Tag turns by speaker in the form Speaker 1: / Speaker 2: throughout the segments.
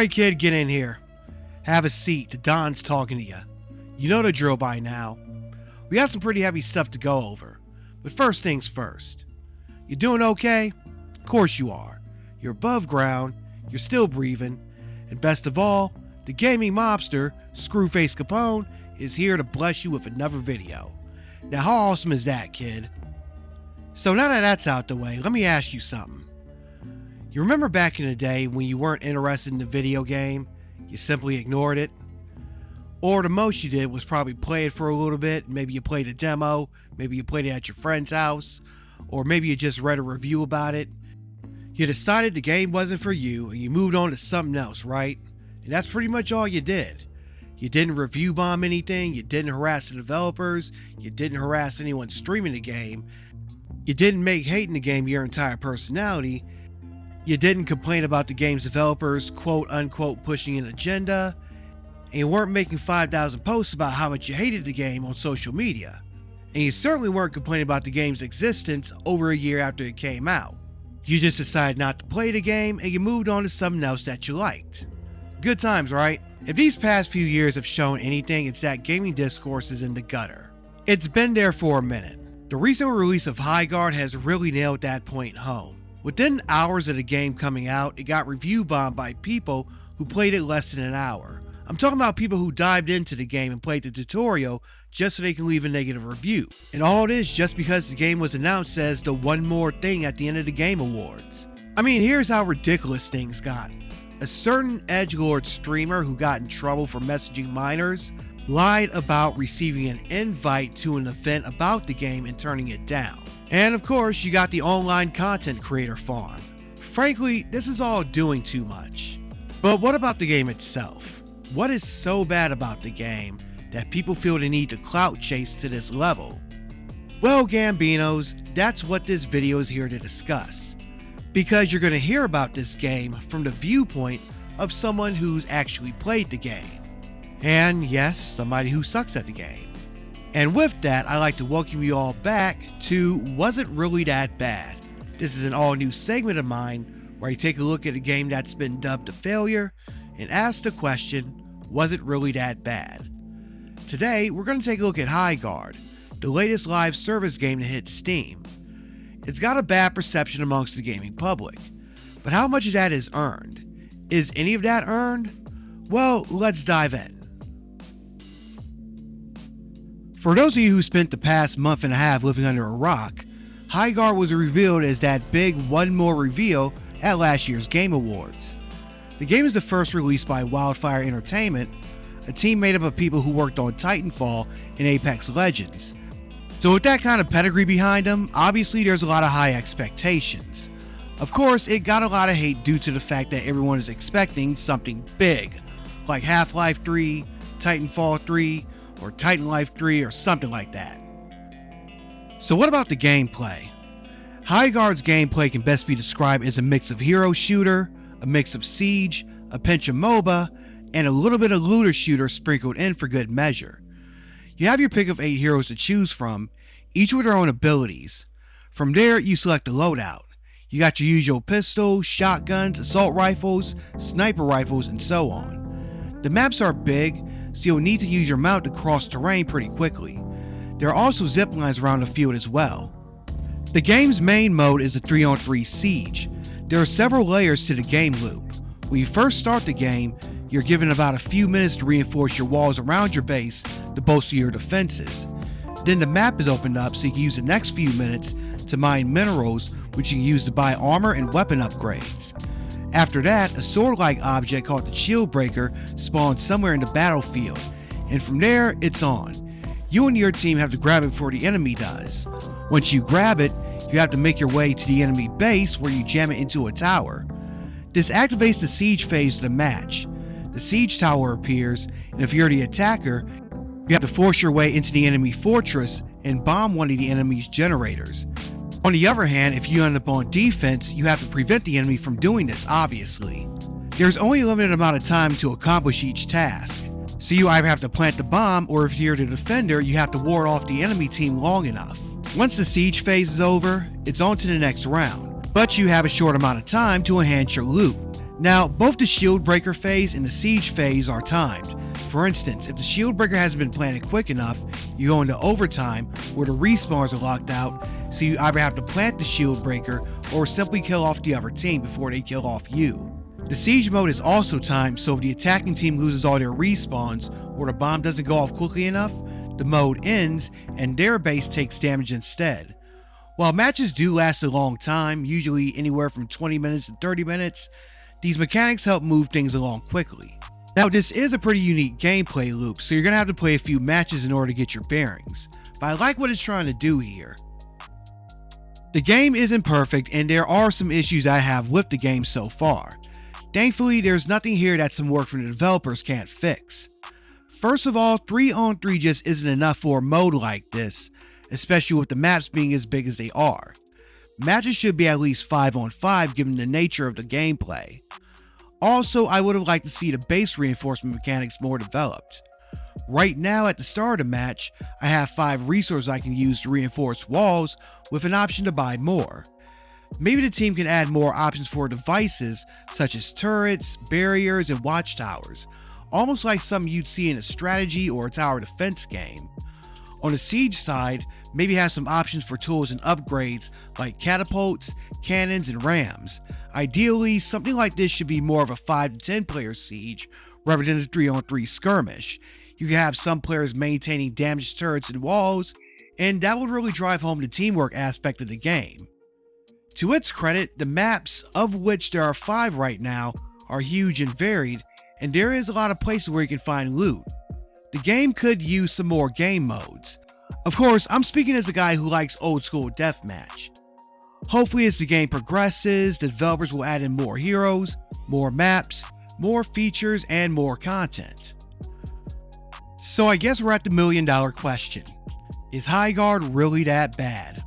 Speaker 1: Alright kid, get in here. Have a seat, the Don's talking to you. You know the drill by now. We got some pretty heavy stuff to go over, but first things first. You doing okay? Of course you are. You're above ground, you're still breathing, and best of all, the gaming mobster, Screwface Capone, is here to bless you with another video. Now how awesome is that, kid? So now that that's out the way, let me ask you something. You remember back in the day when you weren't interested in the video game, you simply ignored it? Or the most you did was probably play it for a little bit, maybe you played a demo, maybe you played it at your friend's house, or maybe you just read a review about it. You decided the game wasn't for you and you moved on to something else, right? And that's pretty much all you did. You didn't review bomb anything, you didn't harass the developers, you didn't harass anyone streaming the game, you didn't make hating the game your entire personality, you didn't complain about the game's developers quote unquote pushing an agenda, and you weren't making 5,000 posts about how much you hated the game on social media. And you certainly weren't complaining about the game's existence over a year after it came out. You just decided not to play the game and you moved on to something else that you liked. Good times, right? If these past few years have shown anything, it's that gaming discourse is in the gutter. It's been there for a minute. The recent release of Highguard has really nailed that point home. Within hours of the game coming out, it got review bombed by people who played it less than an hour. I'm talking about people who dived into the game and played the tutorial just so they can leave a negative review. And all it is just because the game was announced as the one more thing at the end of the Game Awards. I mean, here's how ridiculous things got. A certain edgelord streamer who got in trouble for messaging minors lied about receiving an invite to an event about the game and turning it down. And of course, you got the online content creator farm. Frankly, this is all doing too much. But what about the game itself? What is so bad about the game that people feel the need to clout chase to this level? Well, Gambinos, that's what this video is here to discuss. Because you're going to hear about this game from the viewpoint of someone who's actually played the game. And yes, somebody who sucks at the game. And with that, I'd like to welcome you all back to Was It Really That Bad? This is an all new segment of mine where I take a look at a game that's been dubbed a failure and ask the question, was it really that bad? Today, we're going to take a look at Highguard, the latest live service game to hit Steam. It's got a bad perception amongst the gaming public, but how much of that is earned? Is any of that earned? Well, let's dive in. For those of you who spent the past month and a half living under a rock, Highguard was revealed as that big one more reveal at last year's Game Awards. The game is the first released by Wildfire Entertainment, a team made up of people who worked on Titanfall and Apex Legends. So with that kind of pedigree behind them, obviously there's a lot of high expectations. Of course, it got a lot of hate due to the fact that everyone is expecting something big, like Half-Life 3, Titanfall 3, or Titan Life 3 or something like that. So what about the gameplay? Highguard's gameplay can best be described as a mix of hero shooter, a mix of siege, a pinch of MOBA, and a little bit of looter shooter sprinkled in for good measure. You have your pick of 8 heroes to choose from, each with their own abilities. From there, you select the loadout. You got your usual pistols, shotguns, assault rifles, sniper rifles, and so on. The maps are big, so you'll need to use your mount to cross terrain pretty quickly. There are also zip lines around the field as well. The game's main mode is a 3-on-3 siege. There are several layers to the game loop. When you first start the game, you're given about a few minutes to reinforce your walls around your base to bolster your defenses. Then the map is opened up so you can use the next few minutes to mine minerals, which you can use to buy armor and weapon upgrades. After that, a sword-like object called the Shield Breaker spawns somewhere in the battlefield, and from there, it's on. You and your team have to grab it before the enemy does. Once you grab it, you have to make your way to the enemy base where you jam it into a tower. This activates the siege phase of the match. The siege tower appears, and if you're the attacker, you have to force your way into the enemy fortress and bomb one of the enemy's generators. On the other hand, if you end up on defense, you have to prevent the enemy from doing this, obviously. There's only a limited amount of time to accomplish each task, so you either have to plant the bomb, or if you're the defender, you have to ward off the enemy team long enough. Once the siege phase is over, it's on to the next round, but you have a short amount of time to enhance your loot. Now, both the shield breaker phase and the siege phase are timed. For instance, if the shield breaker hasn't been planted quick enough, you go into overtime where the respawns are locked out, so you either have to plant the shield breaker or simply kill off the other team before they kill off you. The siege mode is also timed, so if the attacking team loses all their respawns or the bomb doesn't go off quickly enough, the mode ends and their base takes damage instead. While matches do last a long time, usually anywhere from 20 minutes to 30 minutes, these mechanics help move things along quickly. Now, this is a pretty unique gameplay loop, so you're going to have to play a few matches in order to get your bearings, but I like what it's trying to do here. The game isn't perfect, and there are some issues I have with the game so far. Thankfully, there's nothing here that some work from the developers can't fix. First of all, 3-on-3 just isn't enough for a mode like this, especially with the maps being as big as they are. Matches should be at least 5-on-5 given the nature of the gameplay. Also, I would have liked to see the base reinforcement mechanics more developed. Right now at the start of the match, I have 5 resources I can use to reinforce walls with an option to buy more. Maybe the team can add more options for devices such as turrets, barriers, and watchtowers, almost like something you'd see in a strategy or a tower defense game. On the siege side, maybe have some options for tools and upgrades like catapults, cannons, and rams. Ideally, something like this should be more of a 5 to 10 player siege rather than a 3-on-3 skirmish. You can have some players maintaining damaged turrets and walls, and that would really drive home the teamwork aspect of the game. To its credit, the maps, of which there are 5 right now, are huge and varied, and there is a lot of places where you can find loot. The game could use some more game modes. Of course, I'm speaking as a guy who likes old school deathmatch. Hopefully as the game progresses, the developers will add in more heroes, more maps, more features, and more content. So I guess we're at the $1 million question. Is Highguard really that bad?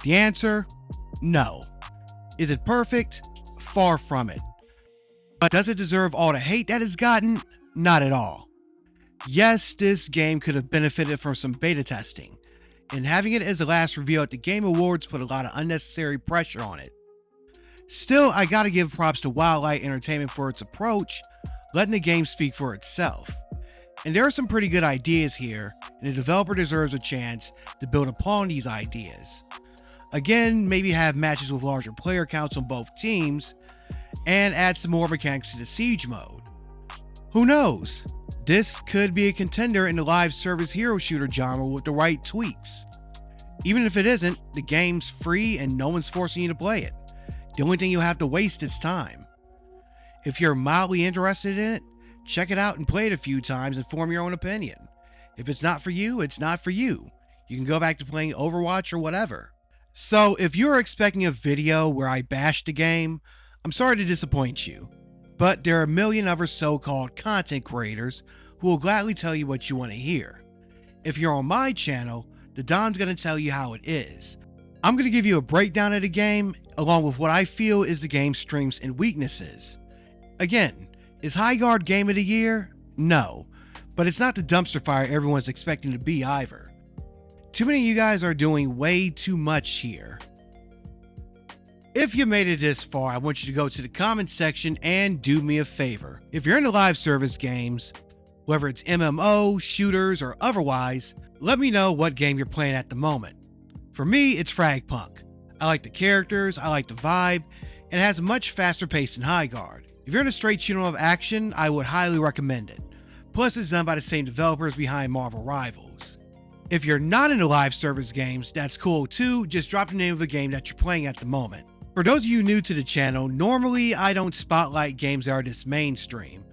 Speaker 1: The answer? No. Is it perfect? Far from it. But does it deserve all the hate that it's gotten? Not at all. Yes, this game could have benefited from some beta testing, and having it as the last reveal at the Game Awards put a lot of unnecessary pressure on it. Still, I gotta give props to Wildlight Entertainment for its approach, letting the game speak for itself. And there are some pretty good ideas here, and the developer deserves a chance to build upon these ideas. Again, maybe have matches with larger player counts on both teams, and add some more mechanics to the siege mode. Who knows? This could be a contender in the live service hero shooter genre with the right tweaks. Even if it isn't, the game's free and no one's forcing you to play it. The only thing you'll have to waste is time. If you're mildly interested in it, check it out and play it a few times and form your own opinion. If it's not for you, it's not for you. You can go back to playing Overwatch or whatever. So if you're expecting a video where I bash the game, I'm sorry to disappoint you. But there are a million other so-called content creators who will gladly tell you what you want to hear. If you're on my channel, the Don's going to tell you how it is. I'm going to give you a breakdown of the game, along with what I feel is the game's strengths and weaknesses. Again, is Highguard Game of the Year? No, but it's not the dumpster fire everyone's expecting to be either. Too many of you guys are doing way too much here. If you made it this far, I want you to go to the comments section and do me a favor. If you're into live service games, whether it's MMO, shooters, or otherwise, let me know what game you're playing at the moment. For me, it's Fragpunk. I like the characters, I like the vibe, and it has a much faster pace than Highguard. If you're in a straight shoot 'em up action, I would highly recommend it. Plus, it's done by the same developers behind Marvel Rivals. If you're not into live service games, that's cool too, just drop the name of a game that you're playing at the moment. For those of you new to the channel, normally I don't spotlight games that are this mainstream.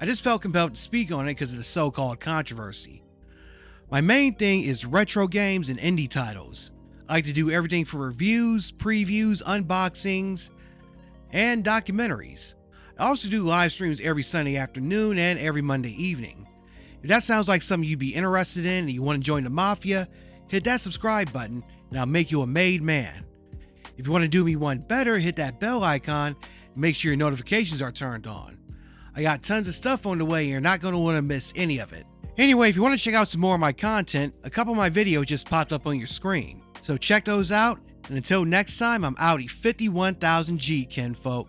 Speaker 1: I just felt compelled to speak on it because of the so-called controversy. My main thing is retro games and indie titles. I like to do everything from reviews, previews, unboxings, and documentaries. I also do live streams every Sunday afternoon and every Monday evening. If that sounds like something you'd be interested in and you want to join the Mafia, hit that subscribe button and I'll make you a made man. If you want to do me one better, hit that bell icon and make sure your notifications are turned on. I got tons of stuff on the way and you're not going to want to miss any of it. Anyway, if you want to check out some more of my content, a couple of my videos just popped up on your screen. So check those out, and until next time, I'm Audi 51,000G, kinfolk.